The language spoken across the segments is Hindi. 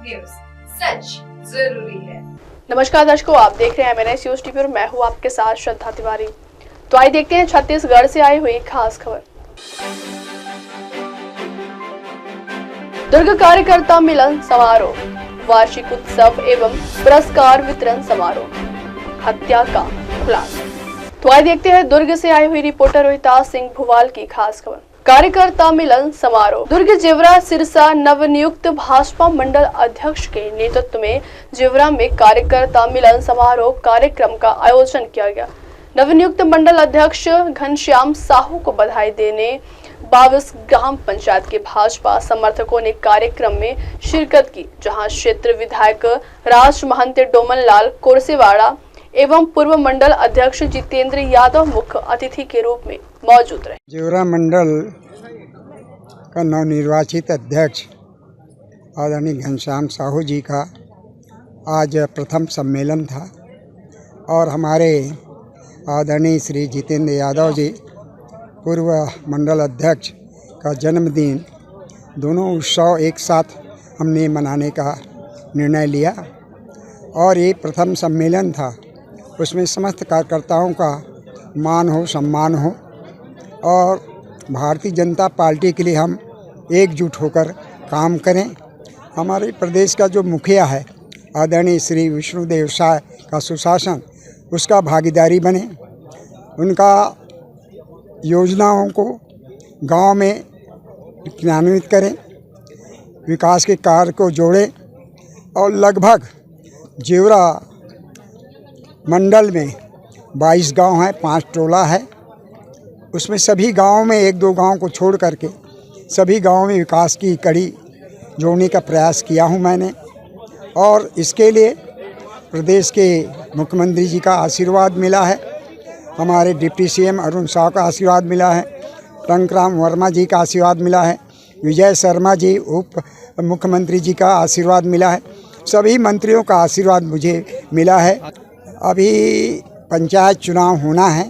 न्यूज, सच जरूरी है। नमस्कार दर्शकों, आप देख रहे हैं MNS न्यूज टीवी और मैं हूं आपके साथ श्रद्धा तिवारी। तो आइए देखते हैं छत्तीसगढ़ से आई हुई खास खबर। दुर्ग कार्यकर्ता मिलन समारोह, वार्षिक उत्सव एवं पुरस्कार वितरण समारोह, हत्या का खुलासा। तो आइए देखते हैं दुर्ग से आई हुई रिपोर्टर रोहिता सिंह भुवाल की खास खबर। कार्यकर्ता मिलन समारोह। दुर्ग जिवरा सिरसा नवनियुक्त भाजपा मंडल अध्यक्ष के नेतृत्व में जिवरा में कार्यकर्ता मिलन समारोह कार्यक्रम का आयोजन किया गया। नवनियुक्त मंडल अध्यक्ष घनश्याम साहू को बधाई देने 22 ग्राम पंचायत के भाजपा समर्थकों ने कार्यक्रम में शिरकत की, जहां क्षेत्र विधायक राज महंत डोमन लाल कोरसेवाड़ा एवं पूर्व मंडल अध्यक्ष जितेंद्र यादव मुख्य अतिथि के रूप में मौजूद रहे। जिवरा मंडल का नवनिर्वाचित अध्यक्ष आदरणीय घनश्याम साहू जी का आज प्रथम सम्मेलन था और हमारे आदरणीय श्री जितेंद्र यादव जी पूर्व मंडल अध्यक्ष का जन्मदिन, दोनों उत्सव एक साथ हमने मनाने का निर्णय लिया और ये प्रथम सम्मेलन था। उसमें समस्त कार्यकर्ताओं का मान हो, सम्मान हो और भारतीय जनता पार्टी के लिए हम एकजुट होकर काम करें। हमारे प्रदेश का जो मुखिया है आदरणीय श्री विष्णुदेव साय का सुशासन, उसका भागीदारी बने, उनका योजनाओं को गांव में क्रियान्वित करें, विकास के कार्य को जोड़ें और लगभग जिवरा मंडल में 22 गांव हैं, 5 टोला है, उसमें सभी गांवों में 1-2 गांव को छोड़ करके सभी गांवों में विकास की कड़ी जोड़ने का प्रयास किया हूं मैंने। और इसके लिए प्रदेश के मुख्यमंत्री जी का आशीर्वाद मिला है, हमारे डिप्टी CM अरुण साव का आशीर्वाद मिला है, टंकराम वर्मा जी का आशीर्वाद मिला है, विजय शर्मा जी उप मुख्यमंत्री जी का आशीर्वाद मिला है, सभी मंत्रियों का आशीर्वाद मुझे मिला है। अभी पंचायत चुनाव होना है,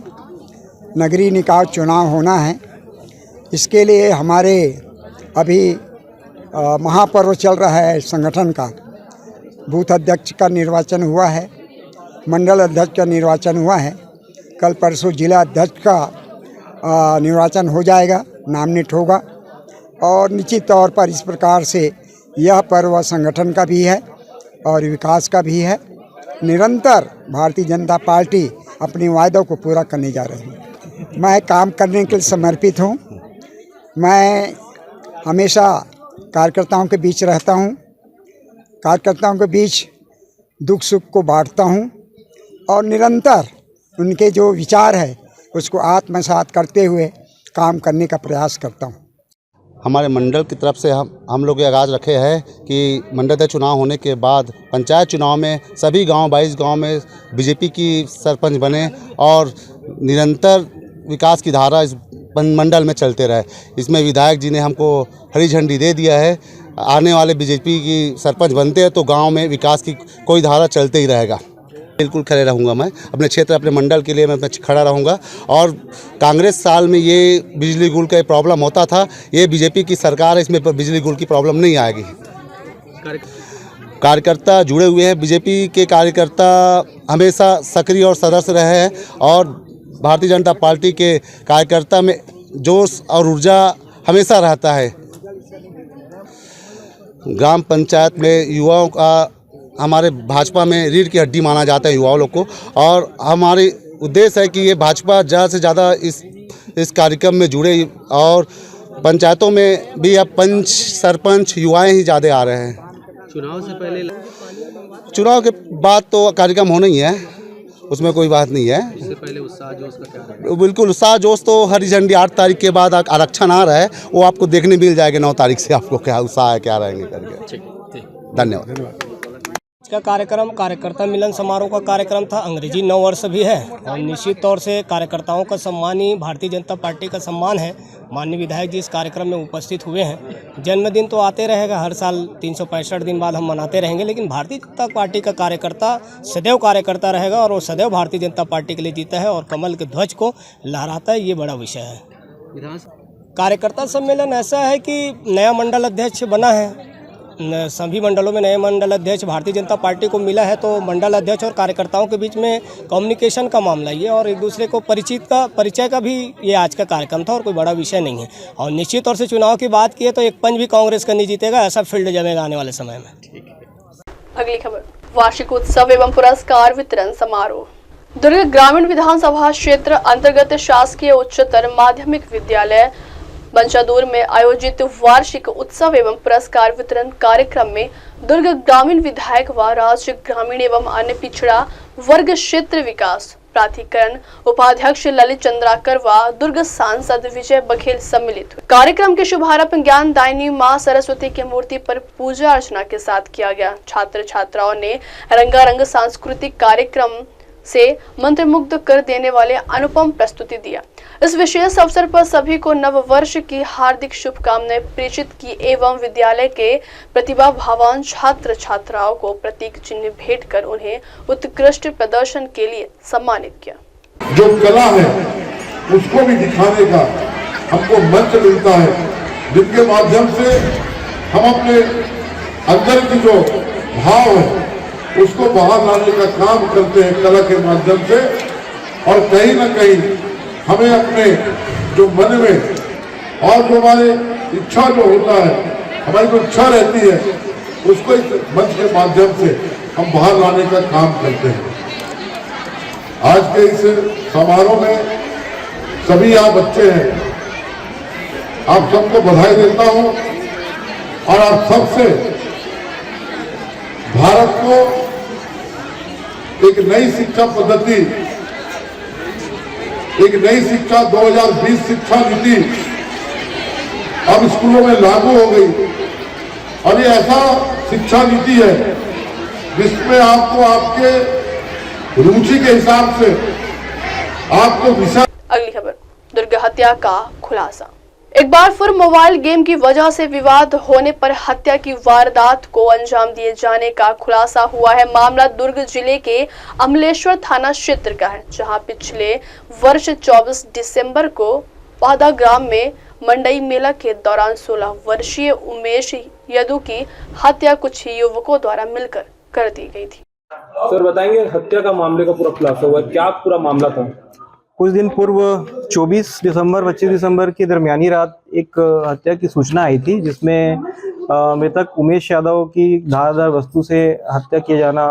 नगरीय निकाय चुनाव होना है, इसके लिए हमारे अभी महापर्व चल रहा है संगठन का। बूथ अध्यक्ष का निर्वाचन हुआ है, मंडल अध्यक्ष का निर्वाचन हुआ है, कल परसों जिला अध्यक्ष का निर्वाचन हो जाएगा, नामनेट होगा और निश्चित तौर पर इस प्रकार से यह पर्व संगठन का भी है और विकास का भी है। निरंतर भारतीय जनता पार्टी अपने वायदों को पूरा करने जा रही है। मैं काम करने के लिए समर्पित हूँ। मैं हमेशा कार्यकर्ताओं के बीच रहता हूँ, कार्यकर्ताओं के बीच दुख सुख को बांटता हूँ और निरंतर उनके जो विचार है उसको आत्मसात करते हुए काम करने का प्रयास करता हूँ। हमारे मंडल की तरफ से हम लोग ये आगाज़ रखे हैं कि मंडल चुनाव होने के बाद पंचायत चुनाव में सभी गांव 22 गांव में बीजेपी की सरपंच बने और निरंतर विकास की धारा इस मंडल में चलते रहे। इसमें विधायक जी ने हमको हरी झंडी दे दिया है। आने वाले बीजेपी की सरपंच बनते हैं तो गांव में विकास की कोई धारा चलते ही रहेगा। बिल्कुल खड़े रहूँगा, मैं अपने क्षेत्र अपने मंडल के लिए मैं खड़ा रहूँगा। और कांग्रेस साल में ये बिजली गुल का प्रॉब्लम होता था, ये बीजेपी की सरकार है, इसमें बिजली गुल की प्रॉब्लम नहीं आएगी। कार्यकर्ता जुड़े हुए हैं, बीजेपी के कार्यकर्ता हमेशा सक्रिय और सदस्य रहे हैं और भारतीय जनता पार्टी के कार्यकर्ता में जोश और ऊर्जा हमेशा रहता है। ग्राम पंचायत में युवाओं का हमारे भाजपा में रीढ़ की हड्डी माना जाता है युवाओं लोग को, और हमारी उद्देश्य है कि ये भाजपा ज़्यादा से ज़्यादा इस कार्यक्रम में जुड़े और पंचायतों में भी अब पंच सरपंच युवाएं ही ज़्यादा आ रहे हैं। चुनाव से पहले, चुनाव के बाद तो कार्यक्रम होना ही है, उसमें कोई बात नहीं है। इससे पहले उत्साह जोश का क्या? बिल्कुल उत्साह जोश तो हरी झंडी 8 तारीख के बाद आरक्षण आ रहा है, वो आपको देखने मिल जाएगा 9 तारीख से आपको क्या उत्साह है, क्या रहेंगे करके। धन्यवाद। का कार्यक्रम कार्यकर्ता मिलन समारोह का कार्यक्रम था। अंग्रेजी नव वर्ष भी है और निश्चित तौर से कार्यकर्ताओं का सम्मान ही भारतीय जनता पार्टी का सम्मान है। माननीय विधायक जी इस कार्यक्रम में उपस्थित हुए हैं। जन्मदिन तो आते रहेगा, हर साल 365 दिन बाद हम मनाते रहेंगे, लेकिन भारतीय जनता पार्टी का कार्यकर्ता सदैव कार्यकर्ता रहेगा और वो सदैव भारतीय जनता पार्टी के लिए जीता है और कमल के ध्वज को लहराता है। ये बड़ा विषय है। कार्यकर्ता सम्मेलन ऐसा है कि नया मंडल अध्यक्ष बना है सभी मंडलों में नए मंडल अध्यक्ष भारतीय जनता पार्टी को मिला है, तो मंडल अध्यक्ष और कार्यकर्ताओं के बीच में कम्युनिकेशन का मामला ये और एक दूसरे को परिचय का भी ये आज का कार्यक्रम था और कोई बड़ा विषय नहीं है। और निश्चित तौर से चुनाव की बात की है तो एक पंच भी कांग्रेस का नहीं जीतेगा, ऐसा फील्ड जमेगा आने वाले समय में। अगली खबर, वार्षिक उत्सव एवं पुरस्कार वितरण समारोह। दुर्ग ग्रामीण विधानसभा क्षेत्र अंतर्गत शासकीय उच्चतर माध्यमिक विद्यालय बंचादूर में आयोजित वार्षिक उत्सव एवं पुरस्कार वितरण कार्यक्रम में दुर्ग ग्रामीण विधायक व राज्य ग्रामीण एवं अन्य पिछड़ा वर्ग क्षेत्र विकास प्राधिकरण उपाध्यक्ष ललित चंद्राकर व दुर्ग सांसद विजय बघेल सम्मिलित हुए। कार्यक्रम के शुभारंभ ज्ञान दायिनी मां सरस्वती की मूर्ति पर पूजा अर्चना के साथ किया गया। छात्र छात्राओं ने रंगारंग सांस्कृतिक कार्यक्रम से मंत्रमुग्ध कर देने वाले अनुपम प्रस्तुति दिया। इस विशेष अवसर पर सभी को नव वर्ष की हार्दिक शुभकामनाएं प्रेषित की एवं विद्यालय के प्रतिभा भावान छात्र छात्राओं को प्रतीक चिन्ह भेंट कर उन्हें उत्कृष्ट प्रदर्शन के लिए सम्मानित किया। जो कला है उसको भी दिखाने का हमको मंच मिलता है, जिसके माध्यम से हम अपने अंदर की जो भाव है उसको बाहर लाने का काम करते हैं कला के माध्यम से। और कहीं ना कहीं हमें अपने जो मन में और जो हमारे इच्छा जो होता है, हमारी जो इच्छा रहती है, उसको इस मंच के माध्यम से हम बाहर लाने का काम करते हैं। आज के इस समारोह में सभी आप बच्चे हैं, आप सबको बधाई देता हूं और आप सबसे भारत को एक नई शिक्षा पद्धति, एक नई शिक्षा 2020 शिक्षा नीति अब स्कूलों में लागू हो गई और ये ऐसा शिक्षा नीति है जिसमें आपको आपके रुचि के हिसाब से आपको विषय। अगली खबर, दुर्ग हत्या का खुलासा। एक बार फिर मोबाइल गेम की वजह से विवाद होने पर हत्या की वारदात को अंजाम दिए जाने का खुलासा हुआ है। मामला दुर्ग जिले के अमलेश्वर थाना क्षेत्र का है, जहां पिछले वर्ष 24 दिसंबर को पादा ग्राम में मंडई मेला के दौरान 16 वर्षीय उमेश यदु की हत्या कुछ युवकों द्वारा मिलकर कर दी गई थी। सर बताएंगे हत्या का मामले का पूरा खुलासा हुआ, क्या पूरा मामला था? कुछ दिन पूर्व 24 दिसंबर 25 दिसंबर की दरमियानी रात एक हत्या की सूचना आई थी, जिसमें मृतक उमेश यादव की धारदार वस्तु से हत्या किया जाना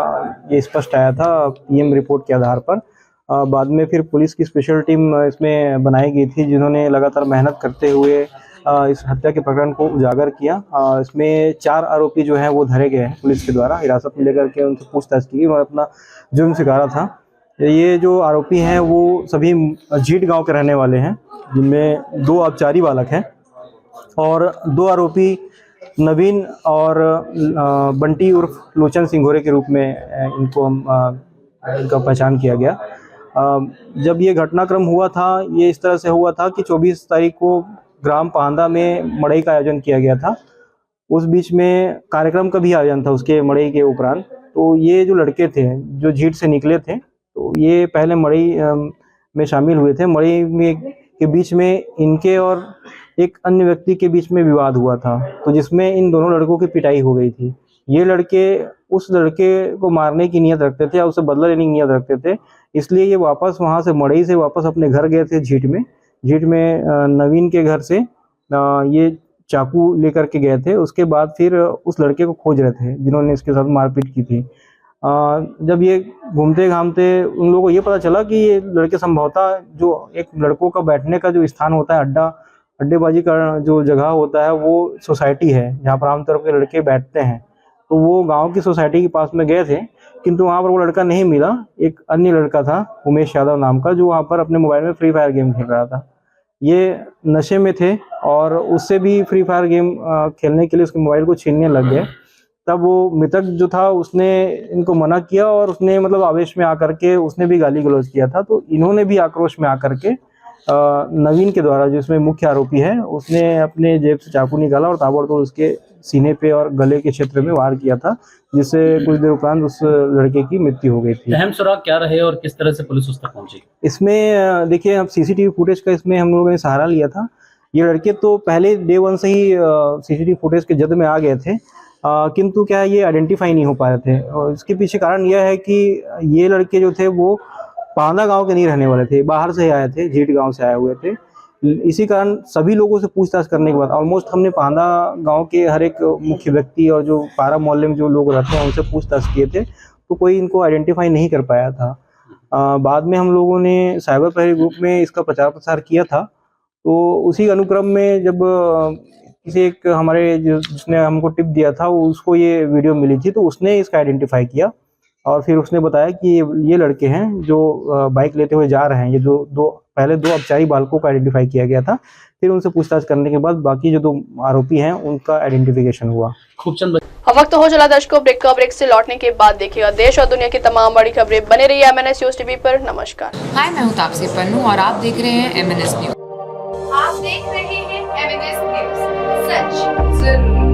ये स्पष्ट आया था पीएम रिपोर्ट के आधार पर। बाद में फिर पुलिस की स्पेशल टीम इसमें बनाई गई थी, जिन्होंने लगातार मेहनत करते हुए इस हत्या के प्रकरण को उजागर किया। इसमें 4 आरोपी जो हैं वो धरे गए हैं पुलिस के द्वारा, हिरासत में लेकर के उनसे पूछताछ की और अपना जुर्म स्वीकारा था। ये जो आरोपी हैं वो सभी जीट गांव के रहने वाले हैं, जिनमें 2 आबचारी बालक हैं और 2 आरोपी नवीन और बंटी उर्फ लोचन सिंघोरे के रूप में इनको इनका पहचान किया गया। जब ये घटनाक्रम हुआ था, ये इस तरह से हुआ था कि 24 तारीख को ग्राम पांदा में मड़ई का आयोजन किया गया था। उस बीच में कार्यक्रम का भी आयोजन था उसके मड़ई के उपरांत। तो ये जो लड़के थे जो जीट से निकले थे, तो ये पहले मड़ई में शामिल हुए थे। मड़ई में के बीच में इनके और एक अन्य व्यक्ति के बीच में विवाद हुआ था, तो जिसमें इन दोनों लड़कों की पिटाई हो गई थी। ये लड़के उस लड़के को मारने की नियत रखते थे या उससे बदला लेने की नियत रखते थे, इसलिए ये वापस वहां से मड़ई से वापस अपने घर गए थे जीट में नवीन के घर से ये चाकू लेकर के गए थे। उसके बाद फिर उस लड़के को खोज रहे थे जिन्होंने इसके साथ मारपीट की थी। जब ये घूमते घामते उन लोगों को ये पता चला कि ये लड़के संभवतः जो एक लड़कों का बैठने का जो स्थान होता है, अड्डेबाजी का जो जगह होता है, वो सोसाइटी है जहाँ पर आमतौर पर लड़के बैठते हैं। तो वो गांव की सोसाइटी के पास में गए थे, किंतु वहाँ पर वो लड़का नहीं मिला। एक अन्य लड़का था उमेश यादव नाम का, जो वहाँ पर अपने मोबाइल में फ्री फायर गेम खेल रहा था। ये नशे में थे और उससे भी फ्री फायर गेम खेलने के लिए उसके मोबाइल को छीनने लग गए। तब वो मृतक जो था उसने इनको मना किया और उसने मतलब आवेश में आकर के उसने भी गाली गलौज किया था। तो इन्होंने भी आक्रोश में आकर के नवीन के द्वारा, जो इसमें मुख्य आरोपी है, उसने अपने जेब से चाकू निकाला और ताबड़तोड़ उसके सीने पे और गले के क्षेत्र में वार किया था, जिससे कुछ देर उपरांत उस लड़के की मृत्यु हो गई थी। अहम सुराग क्या रहे और किस तरह से पुलिस उस तक पहुंची? इसमें देखिए, अब सीसीटीवी फुटेज का इसमें हम लोगों ने सहारा लिया था। ये लड़के तो पहले डे 1 से ही सीसीटीवी फुटेज के जद में आ गए थे। किंतु क्या है, ये आइडेंटिफाई नहीं हो पा रहे थे। और इसके पीछे कारण यह है कि ये लड़के जो थे वो पांदा गांव के नहीं रहने वाले थे, बाहर से आए थे, झीट गांव से आए हुए थे। इसी कारण सभी लोगों से पूछताछ करने के बाद ऑलमोस्ट हमने पांदा गांव के हर एक मुख्य व्यक्ति और जो पारा मोहल्ले में जो लोग रहते हैं उनसे पूछताछ किए थे, तो कोई इनको आइडेंटिफाई नहीं कर पाया था। बाद में हम लोगों ने साइबर प्रहरी ग्रुप में इसका प्रचार प्रसार किया था, तो उसी अनुक्रम में जब किसी एक हमारे जिसने हमको टिप दिया था उसको ये वीडियो मिली थी, तो उसने इसका आइडेंटिफाई किया और फिर उसने बताया कि ये लड़के हैं जो बाइक लेते हुए जा रहे हैं। ये जो पहले दो अपचारी बालकों का आइडेंटिफाई किया गया था, फिर उनसे पूछताछ करने के बाद बाकी जो 2 आरोपी हैं उनका आइडेंटिफिकेशन हुआ। वक्त हो चला दर्शकों ब्रेक से लौटने के बाद देखिएगा देश और दुनिया की तमाम बड़ी खबरें। बने रहिए MNS न्यूज टीवी पर। नमस्कार। हाय, मैं हूँ तापसी पन्नू और आप देख रहे हैं MNS न्यूज। आप देख रहे हैं MNS न्यूज, सच जरूरी।